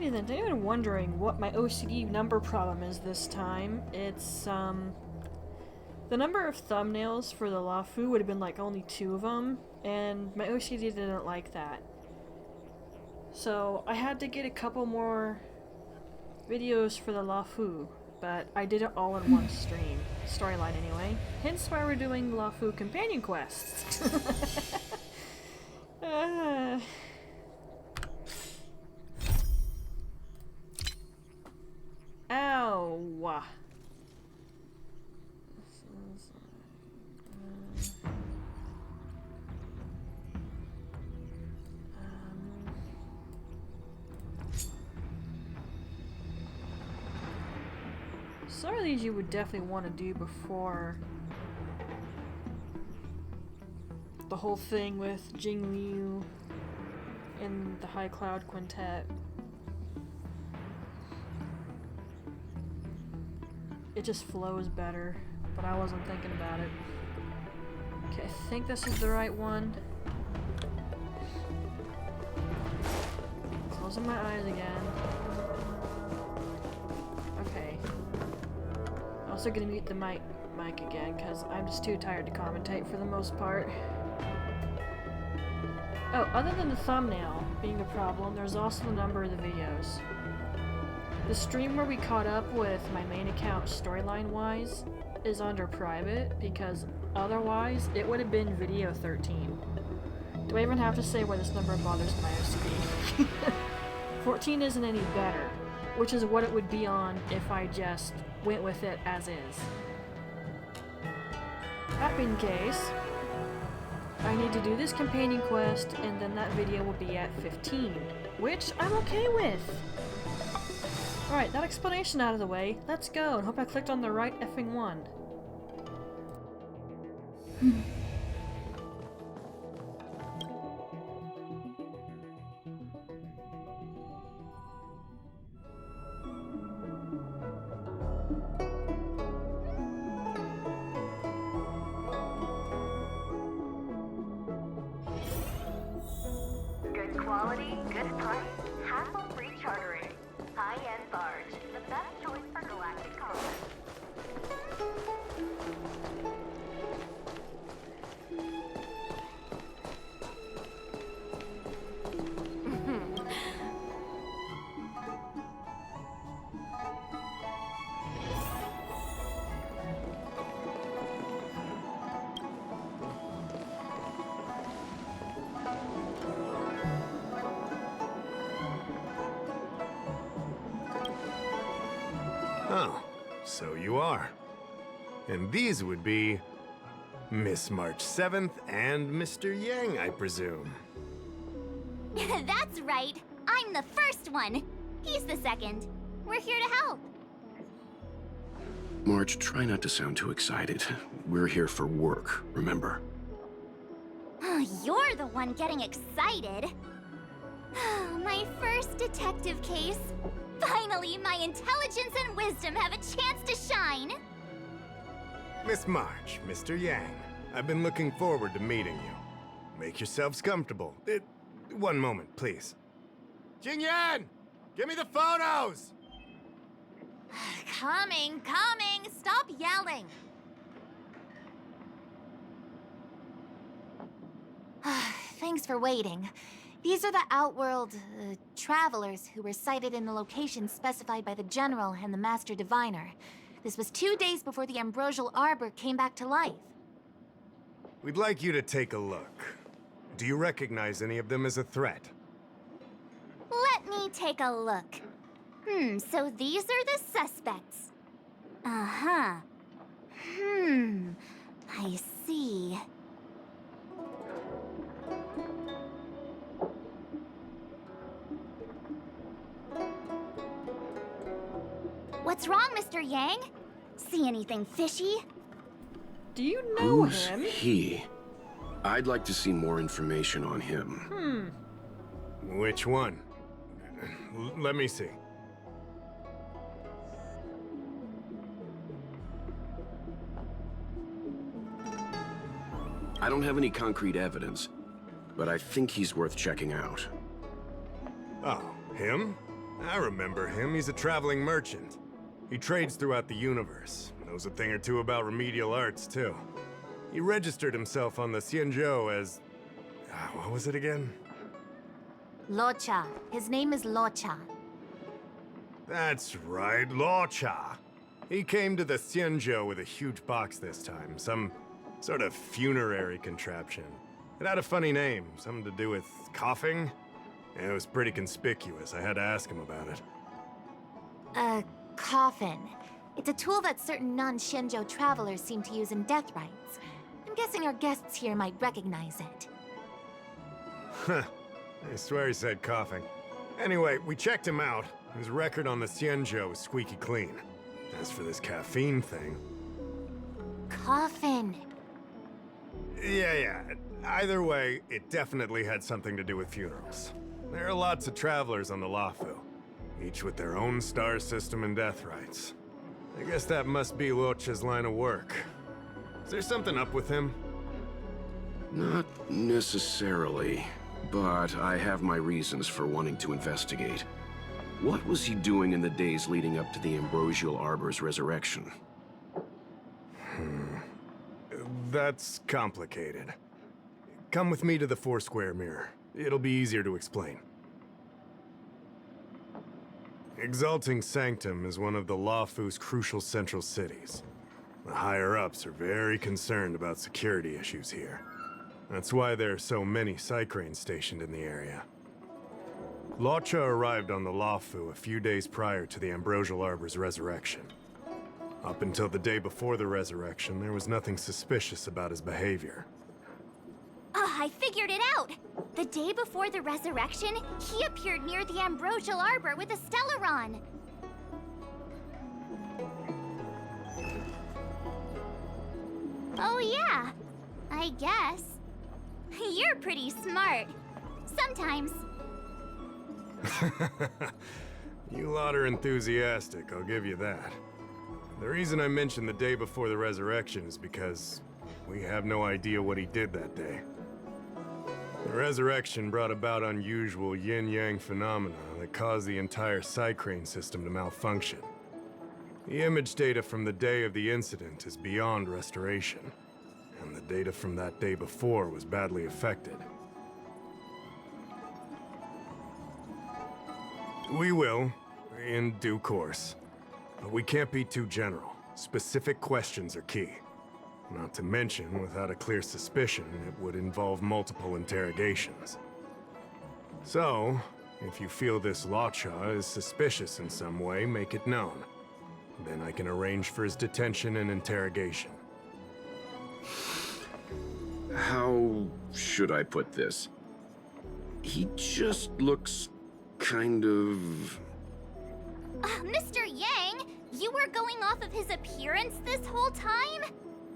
Alrighty then, to anyone wondering what my OCD number problem is this time, it's, the number of thumbnails for the Luofu would have been like only 2 of them, and my OCD didn't like that. So I had to get a couple more videos for the Luofu, but I did it all in one stream. Storyline anyway. Hence why we're doing Luofu companion quests. Ow! Some of these you would definitely want to do before the whole thing with Jing Liu and the High Cloud Quintet. It just flows better, but I wasn't thinking about it. Okay, I think this is the right one. Closing my eyes again. Okay. Also gonna mute the mic again, because I'm just too tired to commentate for the most part. Oh, other than the thumbnail being a problem, there's also the number of the videos. The stream where we caught up with my main account storyline-wise is under private, because otherwise it would have been video 13. Do I even have to say why this number bothers my OCD? 14 isn't any better, which is what it would be on if I just went with it as is. That being the case, I need to do this companion quest, and then that video will be at 15, which I'm okay with. Alright, that explanation out of the way, let's go, and hope I clicked on the right effing one. Good quality, good price, hassle-free chartering. High-end barge, the best choice for galactic commerce. Oh, so you are. And these would be Miss March 7th and Mr. Yang, I presume. That's right. I'm the first one. He's the second. We're here to help. March, try not to sound too excited. We're here for work, remember? You're the one getting excited. My first detective case. Finally, my intelligence and wisdom have a chance to shine. Miss March, Mr. Yang, I've been looking forward to meeting you. Make yourselves comfortable. One moment, please. Jingyan! Give me the photos! Coming. Stop yelling. Thanks for waiting. These are the Outworld, travelers who were sighted in the location specified by the General and the Master Diviner. This was 2 days before the Ambrosial Arbor came back to life. We'd like you to take a look. Do you recognize any of them as a threat? Let me take a look. So these are the suspects. Uh-huh. I see. What's wrong, Mr. Yang? See anything fishy? Do you know Who's him? he? I'd like to see more information on him. Which one? Let me see. I don't have any concrete evidence, but I think he's worth checking out. Oh, him? I remember him. He's a traveling merchant. He trades throughout the universe. Knows a thing or two about remedial arts, too. He registered himself on the Xianzhou as... what was it again? Locha. His name is Locha. That's right, Luofu. He came to the Xianzhou with a huge box this time. Some sort of funerary contraption. It had a funny name. Something to do with coughing? It was pretty conspicuous. I had to ask him about it. A coffin. It's a tool that certain non-Shenzhou travelers seem to use in death rites. I'm guessing our guests here might recognize it. Huh. I swear he said coughing. Anyway, we checked him out. His record on the Xianzhou is squeaky clean. As for this caffeine thing... Coffin. Yeah. Either way, it definitely had something to do with funerals. There are lots of travelers on the Luofu, each with their own star system and death rites. I guess that must be Luocha's line of work. Is there something up with him? Not necessarily, but I have my reasons for wanting to investigate. What was he doing in the days leading up to the Ambrosial Arbor's resurrection? That's complicated. Come with me to the Foursquare Mirror. It'll be easier to explain. Exalting Sanctum is one of the Luofu's crucial central cities. The higher-ups are very concerned about security issues here. That's why there are so many Psycranes stationed in the area. Luocha arrived on the Luofu a few days prior to the Ambrosial Arbor's resurrection. Up until the day before the resurrection, there was nothing suspicious about his behavior. Oh, I figured it out! The day before the resurrection, he appeared near the Ambrosial Arbor with a Stellaron. Oh yeah, I guess. You're pretty smart. Sometimes. You lot are enthusiastic, I'll give you that. The reason I mentioned the day before the resurrection is because we have no idea what he did that day. The resurrection brought about unusual yin-yang phenomena that caused the entire Psycrane system to malfunction. The image data from the day of the incident is beyond restoration, and the data from that day before was badly affected. We will, in due course. But we can't be too general. Specific questions are key. Not to mention, without a clear suspicion, it would involve multiple interrogations. So, if you feel this Luocha is suspicious in some way, make it known. Then I can arrange for his detention and interrogation. How should I put this? He just looks kind of... Mr. Yang, you were going off of his appearance this whole time?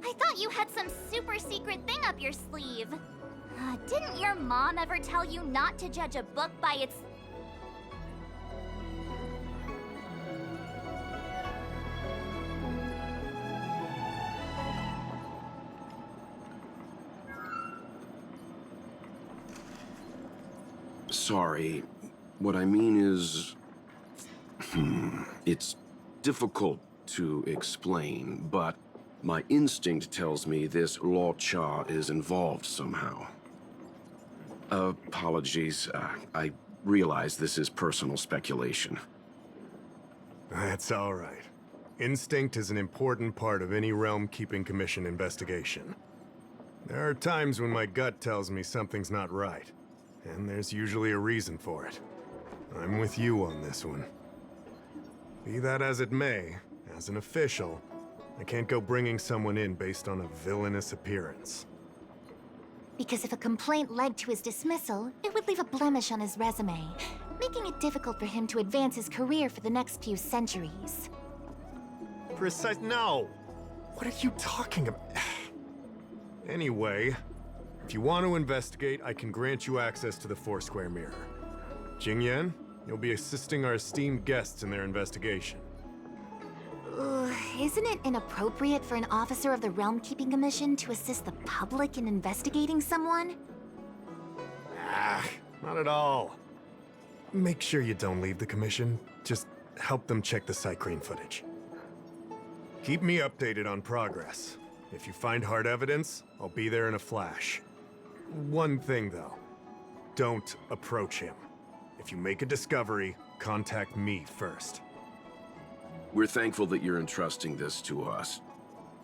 I thought you had some super secret thing up your sleeve. Didn't your mom ever tell you not to judge a book by its... Sorry. What I mean is... It's difficult to explain, but my instinct tells me this Luocha is involved somehow. Apologies. I realize this is personal speculation. That's all right. Instinct is an important part of any Realm Keeping Commission investigation. There are times when my gut tells me something's not right, and there's usually a reason for it. I'm with you on this one. Be that as it may, as an official, I can't go bringing someone in based on a villainous appearance. Because if a complaint led to his dismissal, it would leave a blemish on his resume, making it difficult for him to advance his career for the next few centuries. No! What are you talking about? Anyway, if you want to investigate, I can grant you access to the Foursquare Mirror. Jingyan, you'll be assisting our esteemed guests in their investigation. Isn't it inappropriate for an officer of the Realm Keeping Commission to assist the public in investigating someone? Not at all. make sure you don't leave the commission. Just help them check the Cycrene footage. Keep me updated on progress. If you find hard evidence, I'll be there in a flash. One thing, though. Don't approach him. If you make a discovery, contact me first. We're thankful that you're entrusting this to us.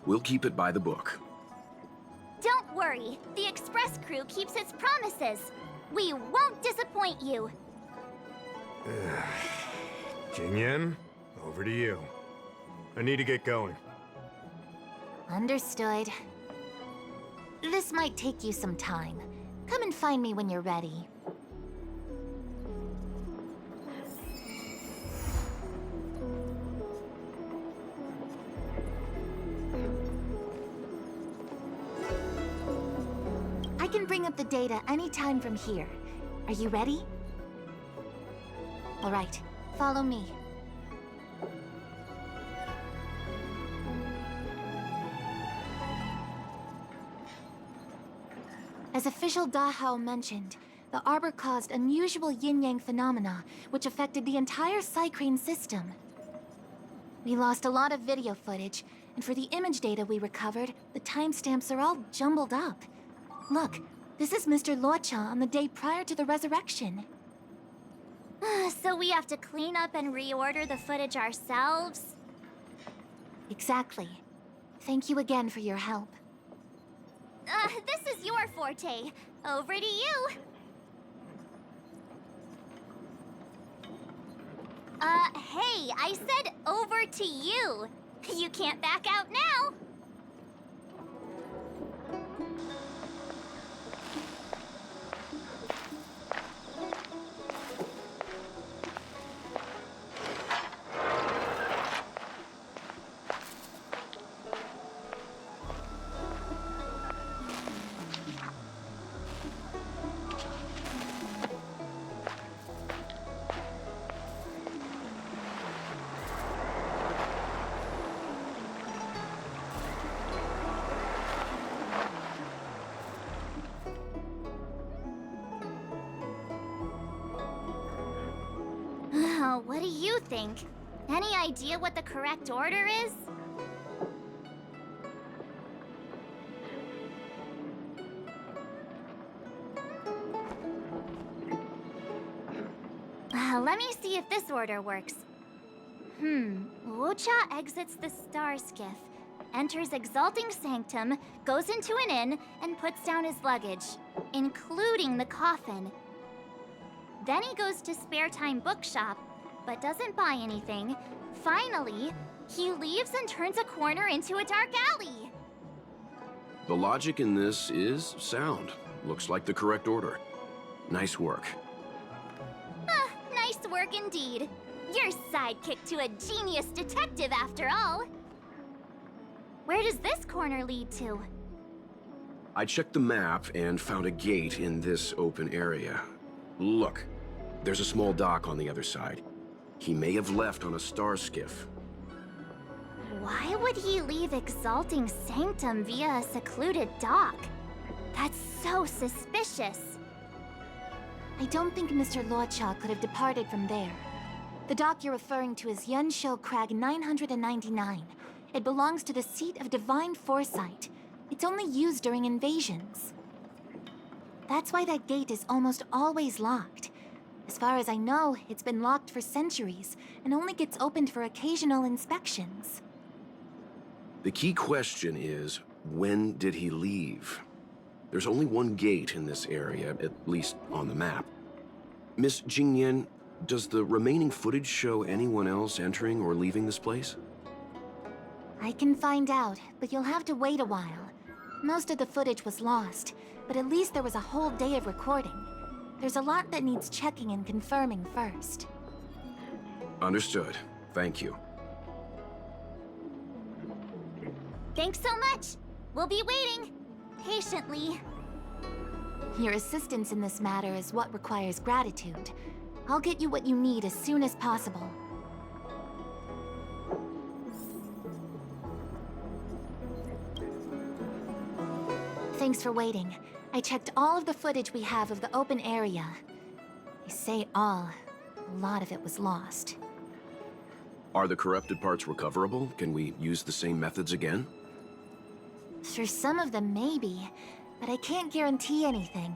We'll keep it by the book. Don't worry. The Express crew keeps its promises. We won't disappoint you. Jingyan, over to you. I need to get going. Understood. This might take you some time. Come and find me when you're ready. I can bring up the data anytime from here. Are you ready? All right, follow me. As official Dahao mentioned, the Arbor caused unusual yin-yang phenomena, which affected the entire Cycrene system. We lost a lot of video footage, and for the image data we recovered, the timestamps are all jumbled up. Look, this is Mr. Luofu on the day prior to the resurrection. So we have to clean up and reorder the footage ourselves? Exactly. Thank you again for your help. This is your forte. Over to you. Hey, I said over to you. You can't back out now. What do you think? Any idea what the correct order is? Let me see if this order works. Luofu exits the star skiff, enters Exalting Sanctum, goes into an inn, and puts down his luggage, including the coffin. Then he goes to Spare Time Bookshop, but doesn't buy anything. Finally, he leaves and turns a corner into a dark alley. The logic in this is sound. Looks like the correct order. Nice work. Nice work indeed. You're sidekick to a genius detective after all. Where does this corner lead to? I checked the map and found a gate in this open area. Look, there's a small dock on the other side. He may have left on a star skiff. Why would he leave Exalting Sanctum via a secluded dock? That's so suspicious. I don't think Mr. Luofu could have departed from there. The dock you're referring to is Yunsho Crag 999. It belongs to the seat of Divine Foresight. It's only used during invasions. That's why that gate is almost always locked. As far as I know, it's been locked for centuries and only gets opened for occasional inspections. The key question is, when did he leave? There's only one gate in this area, at least on the map. Miss Jingyan, does the remaining footage show anyone else entering or leaving this place? I can find out, but you'll have to wait a while. Most of the footage was lost, but at least there was a whole day of recording. There's a lot that needs checking and confirming first. Understood. Thank you. Thanks so much. We'll be waiting. Patiently. Your assistance in this matter is what requires gratitude. I'll get you what you need as soon as possible. Thanks for waiting. I checked all of the footage we have of the open area. I say all, A lot of it was lost. Are the corrupted parts recoverable? Can we use the same methods again? For some of them, maybe, but I can't guarantee anything.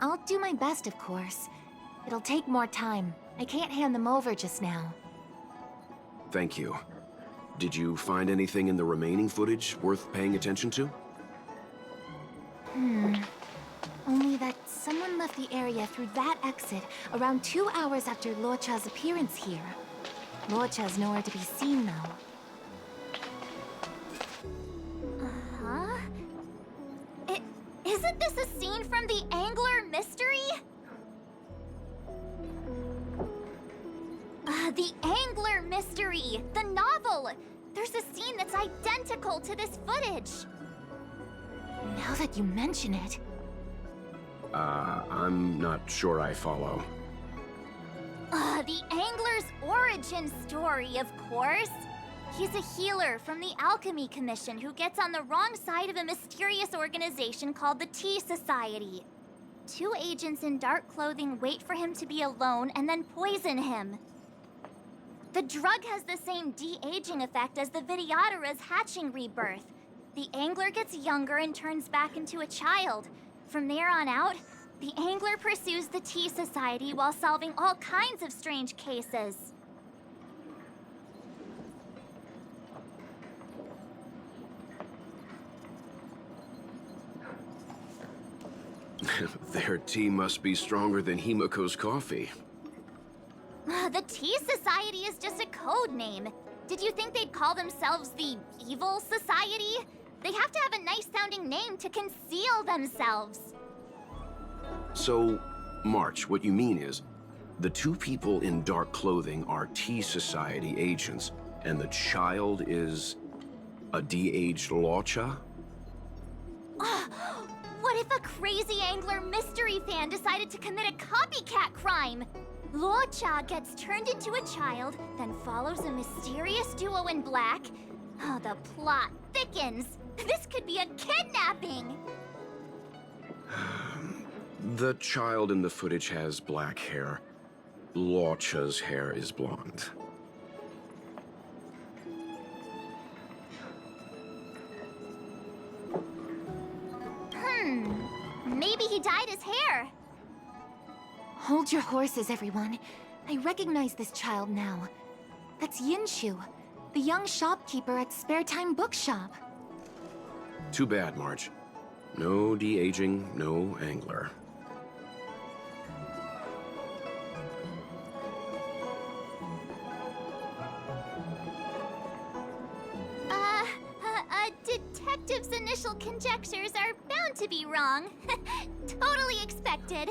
I'll do my best, of course. It'll take more time. I can't hand them over just now. Thank you. Did you find anything in the remaining footage worth paying attention to? Only that someone left the area through that exit around 2 hours after Luocha's appearance here. Luocha's nowhere to be seen, though. Huh? Isn't this a scene from the Angler Mystery? The Angler Mystery! The novel! There's a scene that's identical to this footage! Now that you mention it... I'm not sure I follow. The Angler's origin story, of course! He's a healer from the Alchemy Commission who gets on the wrong side of a mysterious organization called the Tea Society. 2 agents in dark clothing wait for him to be alone and then poison him. The drug has the same de-aging effect as the Vidyadhara's hatching rebirth. The Angler gets younger and turns back into a child. From there on out, the Angler pursues the Tea Society while solving all kinds of strange cases. Their tea must be stronger than Himiko's coffee. The Tea Society is just a code name. Did you think they'd call themselves the Evil Society? They have to have a nice-sounding name to conceal themselves. So, March, what you mean is, the 2 people in dark clothing are Tea Society agents, and the child is a de-aged Luocha? What if a crazy Angler Mystery fan decided to commit a copycat crime? Luocha gets turned into a child, then follows a mysterious duo in black. Oh, the plot thickens. This could be a kidnapping! The child in the footage has black hair. Luocha's hair is blonde. Maybe he dyed his hair. Hold your horses, everyone. I recognize this child now. That's Yinshu, the young shopkeeper at Spare Time Bookshop. Too bad, March. No de-aging, no Angler. Detective's initial conjectures are bound to be wrong. Totally expected.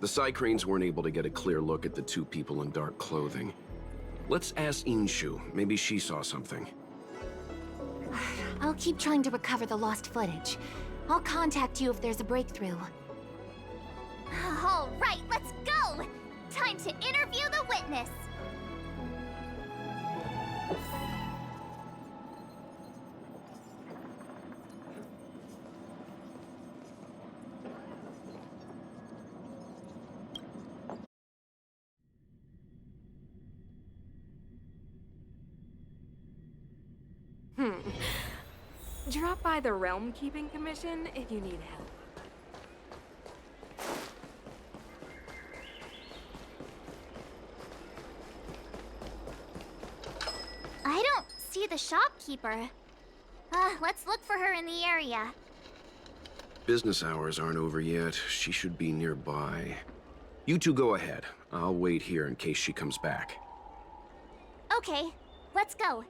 The Psycranes weren't able to get a clear look at the 2 people in dark clothing. Let's ask Inshu. Maybe she saw something. I'll keep trying to recover the lost footage. I'll contact you if there's a breakthrough. All right, let's go! Time to interview the witness. Drop by the Realm Keeping Commission if you need help. I don't see the shopkeeper. Let's look for her in the area. Business hours aren't over yet. She should be nearby. You 2 go ahead. I'll wait here in case she comes back. Okay, let's go.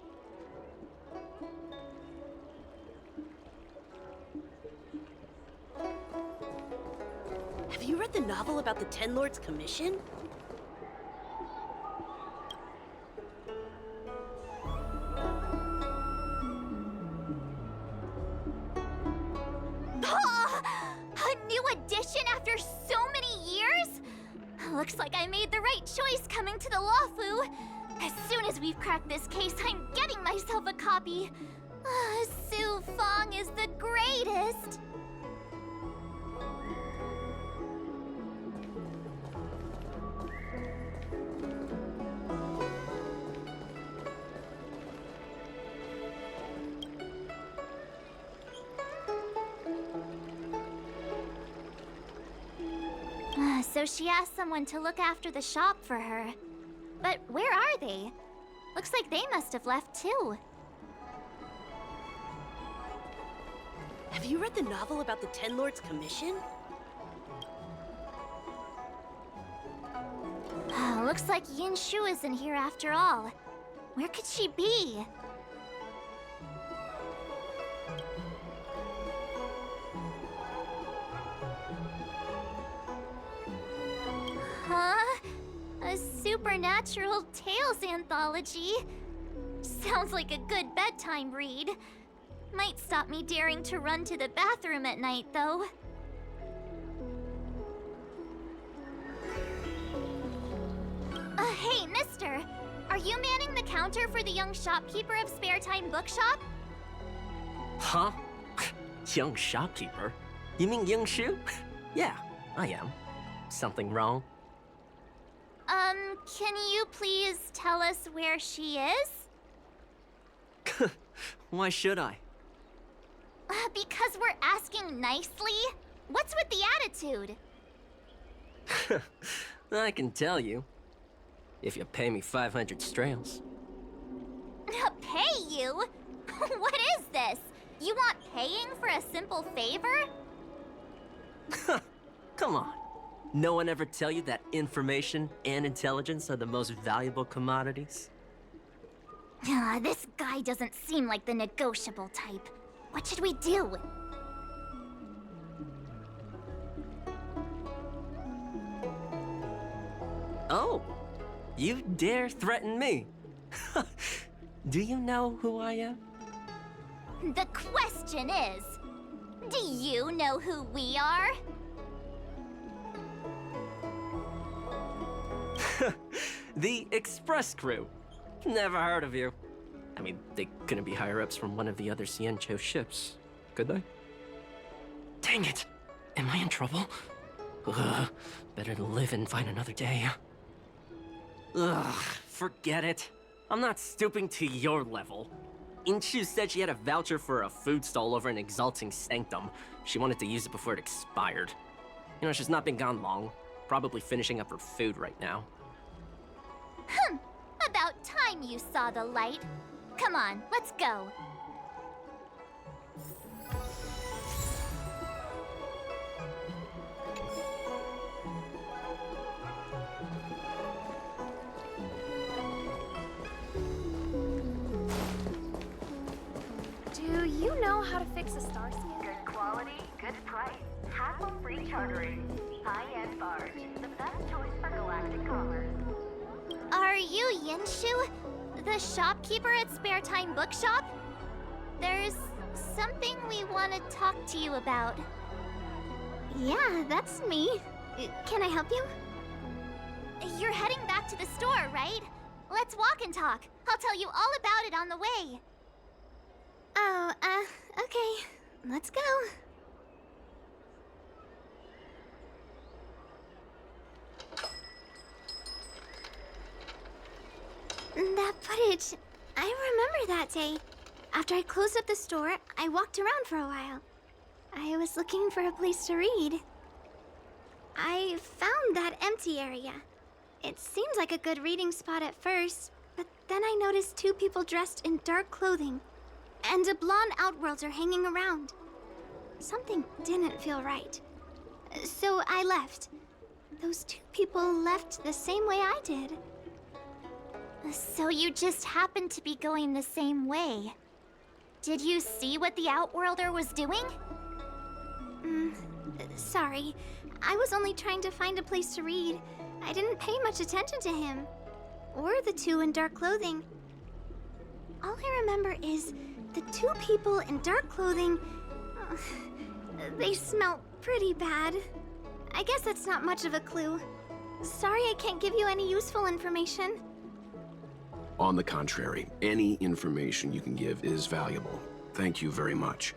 Have you read the novel about the Ten Lords Commission? A new edition after so many years? Looks like I made the right choice coming to the Luofu. As soon as we've cracked this case, I'm getting myself a copy. Su Fong is the greatest. so she asked someone to look after the shop for her. But where are they? Looks like they must have left too. Have you read the novel about the Ten Lords Commission? Looks like Yin Shu isn't here after all. Where could she be? Huh? A supernatural tales anthology? Sounds like a good bedtime read. Might stop me daring to run to the bathroom at night, though. Hey, mister! Are you manning the counter for the young shopkeeper of Spare Time Bookshop? Huh? Young shopkeeper? You mean Young Shu? Yeah, I am. Something wrong? Can you please tell us where she is? Why should I? Because we're asking nicely? What's with the attitude? I can tell you. If you pay me 500 strails. Pay you? What is this? You want paying for a simple favor? Come on. No one ever tell you that information and intelligence are the most valuable commodities? This guy doesn't seem like the negotiable type. What should we do? Oh, you dare threaten me? Do you know who I am? The question is, do you know who we are? The Express Crew. Never heard of you. I mean, they couldn't be higher-ups from one of the other Ciencho ships, could they? Dang it! Am I in trouble? Ugh, better to live and find another day. Ugh, forget it. I'm not stooping to your level. Inshu said she had a voucher for a food stall over in Exalting Sanctum. She wanted to use it before it expired. You know, she's not been gone long. Probably finishing up her food right now. About time you saw the light. Come on, let's go. Do you know how to fix a star scan? Good quality, good price. Hassle-free chartering. High-end barge. The best choice for galactic commerce. Are you Yinshu? The shopkeeper at Spare Time Bookshop? There's something we want to talk to you about. Yeah, that's me. Can I help you? You're heading back to the store, right? Let's walk and talk. I'll tell you all about it on the way. Oh, okay. Let's go. That footage, I remember that day. After I closed up the store, I walked around for a while. I was looking for a place to read. I found that empty area. It seemed like a good reading spot at first, but then I noticed two people dressed in dark clothing and a blonde outworlder hanging around. Something didn't feel right. So I left. Those two people left the same way I did. So you just happened to be going the same way. Did you see what the Outworlder was doing? Sorry. I was only trying to find a place to read. I didn't pay much attention to him. Or the two in dark clothing. All I remember is the two people in dark clothing... they smell pretty bad. I guess that's not much of a clue. Sorry I can't give you any useful information. On the contrary, any information you can give is valuable. Thank you very much.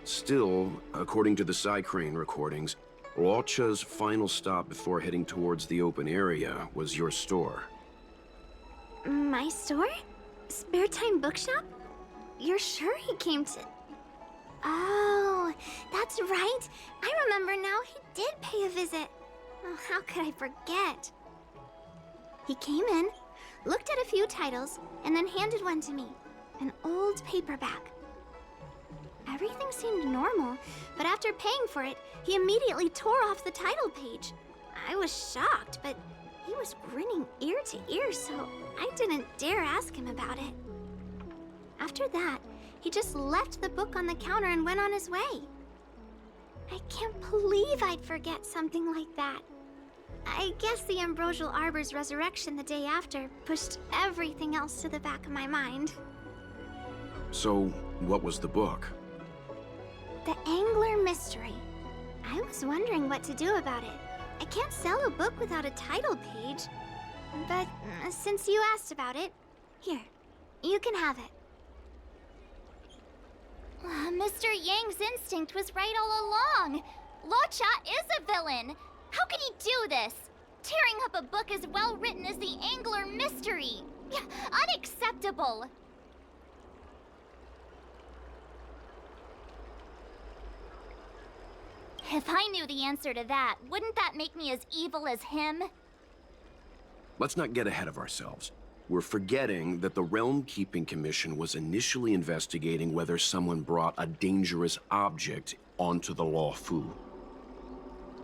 Still, according to the Psycrane recordings, Walcha's final stop before heading towards the open area was your store. My store? Spare Time Bookshop? You're sure he came to... Oh, that's right. I remember now. He did pay a visit. Oh, how could I forget? He came in, looked at a few titles, and then handed one to me. An old paperback. Everything seemed normal, but after paying for it, he immediately tore off the title page. I was shocked, but he was grinning ear to ear, so I didn't dare ask him about it. After that, he just left the book on the counter and went on his way. I can't believe I'd forget something like that. I guess the Ambrosial Arbor's resurrection the day after pushed everything else to the back of my mind. So, what was the book? The Angler Mystery. I was wondering what to do about it. I can't sell a book without a title page. But since you asked about it, here, you can have it. Mr. Yang's instinct was right all along. Luocha is a villain. How could he do this? Tearing up a book as well written as the Angler Mystery. Unacceptable. If I knew the answer to that, wouldn't that make me as evil as him? Let's not get ahead of ourselves. We're forgetting that the Realm Keeping Commission was initially investigating whether someone brought a dangerous object onto the Luofu.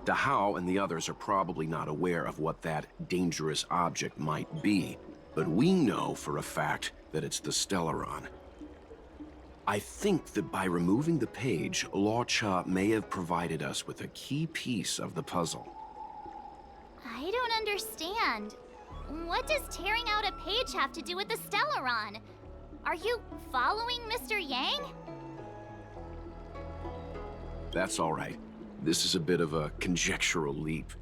Dahao and the others are probably not aware of what that dangerous object might be, but we know for a fact that it's the Stellaron. I think that by removing the page, Luocha may have provided us with a key piece of the puzzle. I don't understand. What does tearing out a page have to do with the Stellaron? Are you following Mr. Yang? That's all right. This is a bit of a conjectural leap.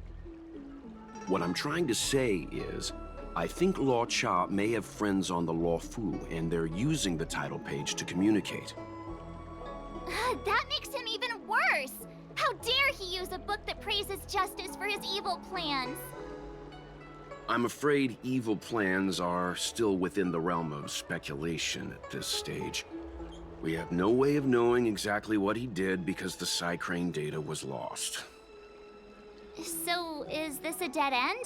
What I'm trying to say is, I think Luocha may have friends on the Luofu, and they're using the title page to communicate. That makes him even worse! How dare he use a book that praises justice for his evil plans? I'm afraid evil plans are still within the realm of speculation at this stage. We have no way of knowing exactly what he did because the Psycrane data was lost. So, is this a dead end?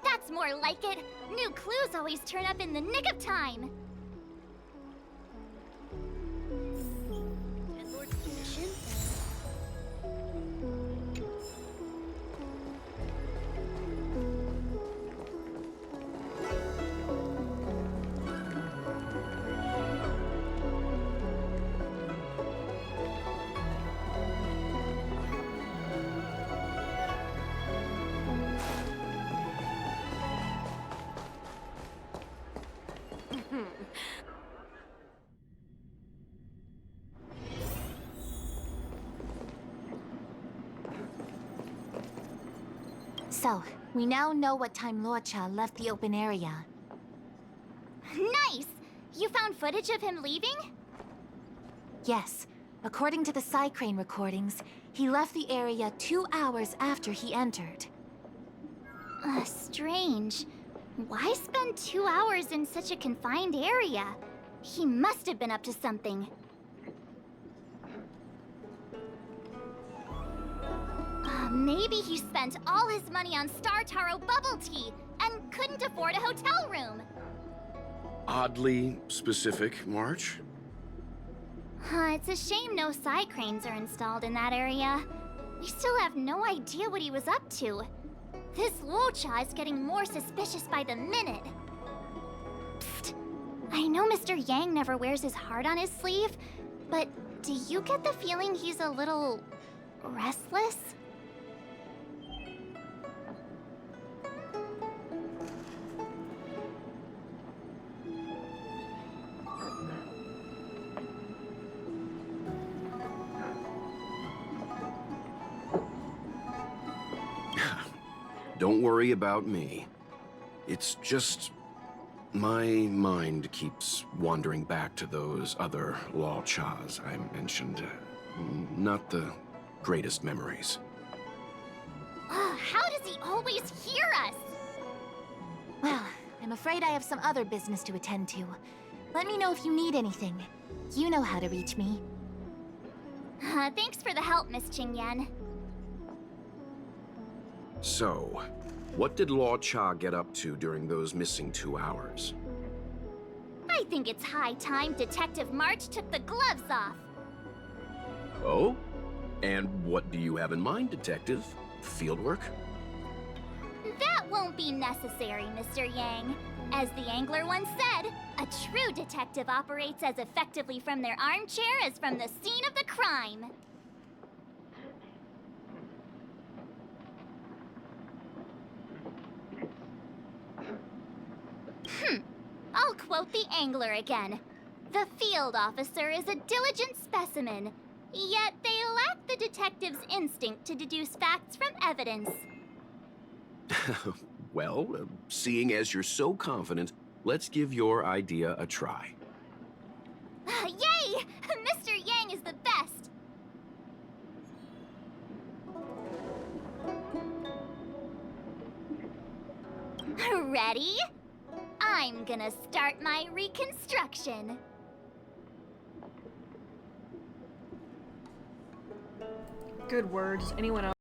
That's more like it. New clues always turn up in the nick of time. Ten Lords Commission? So, we now know what time Luocha left the open area. Nice! You found footage of him leaving? Yes, according to the Psycrane recordings, he left the area 2 hours after he entered. Strange. Why spend 2 hours in such a confined area? He must have been up to something. Maybe he spent all his money on Star Taro bubble tea and couldn't afford a hotel room. Oddly specific, March. It's a shame no Psycranes are installed in that area. We still have no idea what he was up to. This Luocha is getting more suspicious by the minute. Psst. I know Mr. Yang never wears his heart on his sleeve, but do you get the feeling he's a little restless? Don't worry about me. It's just... My mind keeps wandering back to those other Law Chas I mentioned. Not the greatest memories. How does he always hear us? Well, I'm afraid I have some other business to attend to. Let me know if you need anything. You know how to reach me. Thanks for the help, Miss Qingyan. So, what did Law Cha get up to during those missing 2 hours? I think it's high time Detective March took the gloves off. Oh? And what do you have in mind, Detective? Fieldwork? That won't be necessary, Mr. Yang. As the Angler once said, a true detective operates as effectively from their armchair as from the scene of the crime. I'll quote the Angler again. The field officer is a diligent specimen, yet they lack the detective's instinct to deduce facts from evidence. Well, seeing as you're so confident, let's give your idea a try. Yay! Mr. Yang is the best! Ready? I'm gonna start my reconstruction. Good word. Does anyone else